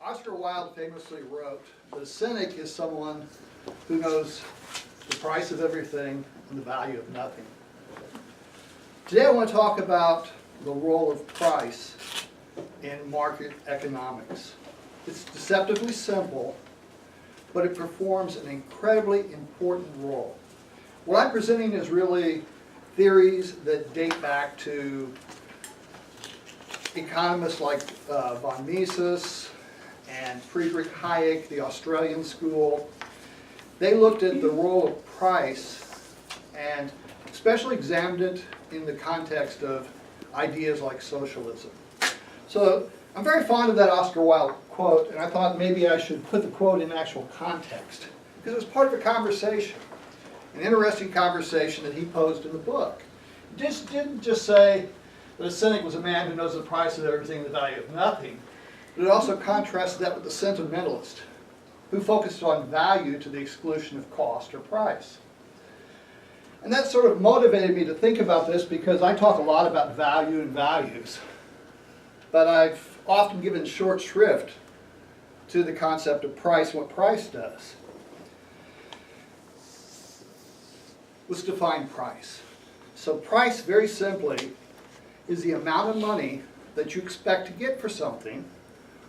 Oscar Wilde famously wrote that a cynic is someone who knows the price of everything and the value of nothing. Today I want to talk about the role of price in market economics. It's deceptively simple, but it performs an incredibly important role. What I'm presenting is really theories that date back to economists like von Mises and Friedrich Hayek, the Australian school. They looked at the role of price and especially examined it in the context of ideas like socialism. So I'm very fond of that Oscar Wilde quote, and I thought maybe I should put the quote in actual context because it was part of a conversation, an interesting conversation that he posed in the book. He didn't just say that a cynic was a man who knows the price of everything and the value of nothing, but it also contrasted that with the sentimentalist who focused on value to the exclusion of cost or price. And that sort of motivated me to think about this because I talk a lot about value and values, but I've often given short shrift to the concept of price and what price does. Let's define price. So price, very simply, is the amount of money that you expect to get for something,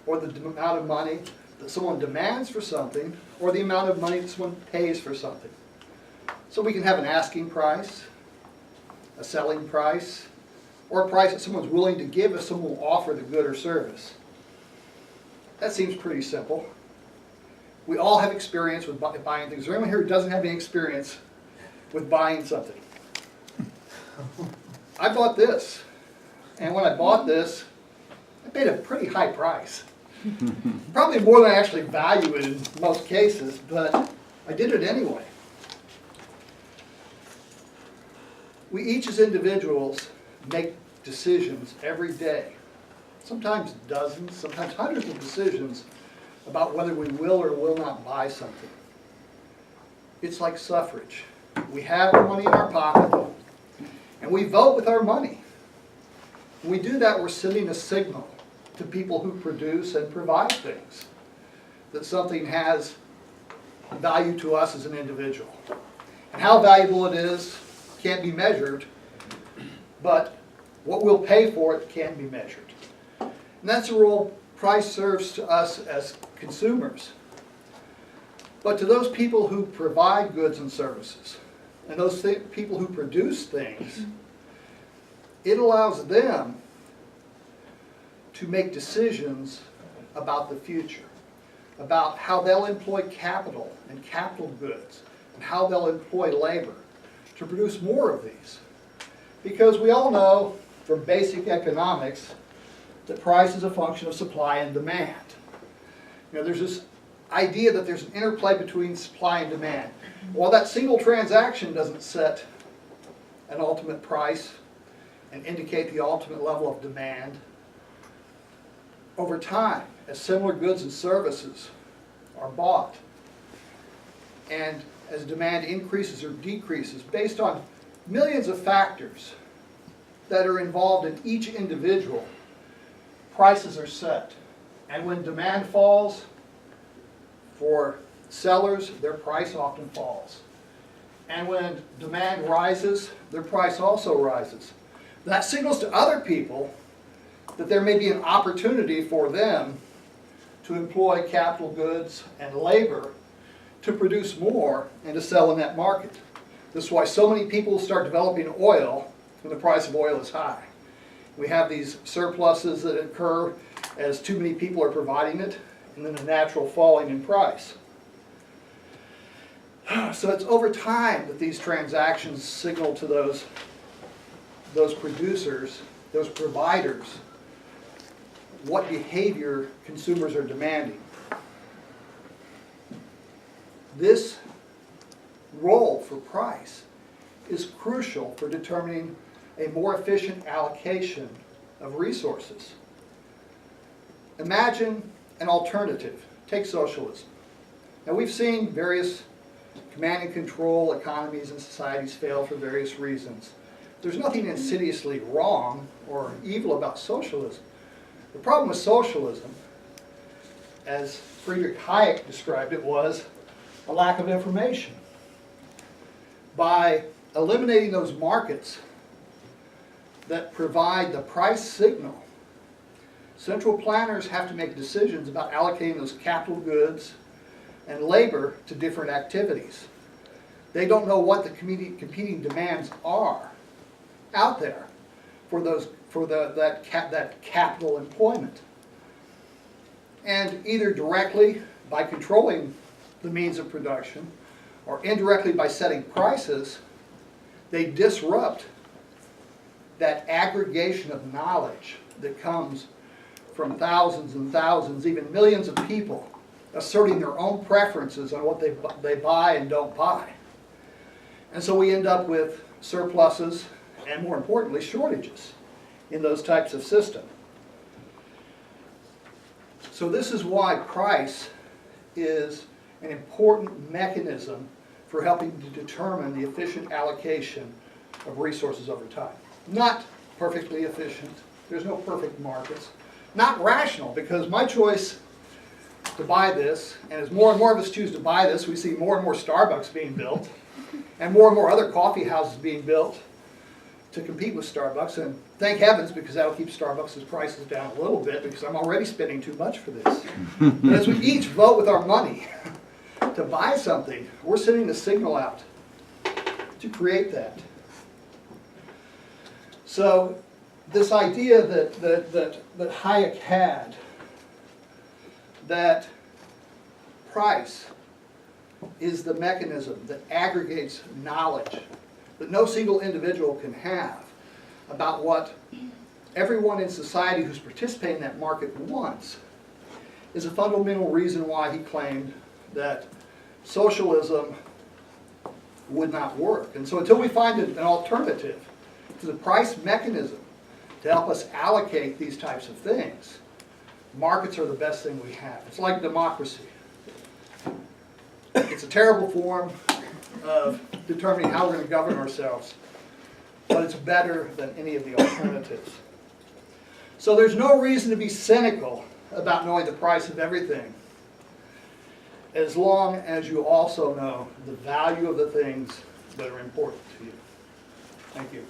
or the amount of money that someone demands for something, or the amount of money that someone pays for something. So we can have an asking price, a selling price, or a price that someone's willing to give if someone will offer the good or service. That seems pretty simple. We all have experience with buying things. Is there anyone here who doesn't have any experience with buying something? I bought this, and when I bought this, I paid a pretty high price. Probably more than I actually value it in most cases, but I did it anyway. We each as individuals make decisions every day, sometimes dozens, sometimes hundreds of decisions about whether we will or will not buy something. It's like suffrage. We have the money in our pocket, and we vote with our money. When we do that, we're sending a signal to people who produce and provide things that something has value to us as an individual. And how valuable it is can't be measured, but what we'll pay for it can be measured. And that's the role price serves to us as consumers. But to those people who provide goods and services, and those people who produce things, it allows them to make decisions about the future, about how they'll employ capital and capital goods, and how they'll employ labor to produce more of these. Because we all know from basic economics that price is a function of supply and demand. You know, there's this idea that there's an interplay between supply and demand. While that single transaction doesn't set an ultimate price and indicate the ultimate level of demand, over time, as similar goods and services are bought, and as demand increases or decreases based on millions of factors that are involved in each individual, prices are set. And when demand falls, for sellers, their price often falls. And when demand rises, their price also rises. That signals to other people that there may be an opportunity for them to employ capital goods and labor to produce more and to sell in that market. This is why so many people start developing oil when the price of oil is high. We have these surpluses that occur as too many people are providing it, and then a natural falling in price. So it's over time that these transactions signal to those producers, those providers, what behavior consumers are demanding. This role for price is crucial for determining a more efficient allocation of resources. Imagine an alternative. Take socialism. Now we've seen various command and control economies and societies fail for various reasons. There's nothing insidiously wrong or evil about socialism. The problem with socialism as Friedrich Hayek described it, was a lack of information. By eliminating those markets that provide the price signal, central planners have to make decisions about allocating those capital goods and labor to different activities. They don't know what the competing demands are out there for that capital employment. And either directly by controlling the means of production or indirectly by setting prices, they disrupt that aggregation of knowledge that comes from thousands and thousands, even millions of people asserting their own preferences on what they buy and don't buy. And so we end up with surpluses and, more importantly, shortages in those types of systems. So this is why price is an important mechanism for helping to determine the efficient allocation of resources over time. Not perfectly efficient. There's no perfect markets. Not rational, because my choice to buy this, and as more and more of us choose to buy this, we see more and more Starbucks being built, and more other coffee houses being built to compete with Starbucks. And thank heavens, because that'll keep Starbucks' prices down a little bit, because I'm already spending too much for this. But as we each vote with our money to buy something, we're sending a signal out to create that. So this idea that Hayek had, that price is the mechanism that aggregates knowledge that no single individual can have about what everyone in society who's participating in that market wants, is a fundamental reason why he claimed that socialism would not work. And so until we find an alternative to the price mechanism to help us allocate these types of things, markets are the best thing we have. It's like democracy. It's a terrible form of determining how we're going to govern ourselves, but it's better than any of the alternatives. So there's no reason to be cynical about knowing the price of everything, as long as you also know the value of the things that are important to you. Thank you.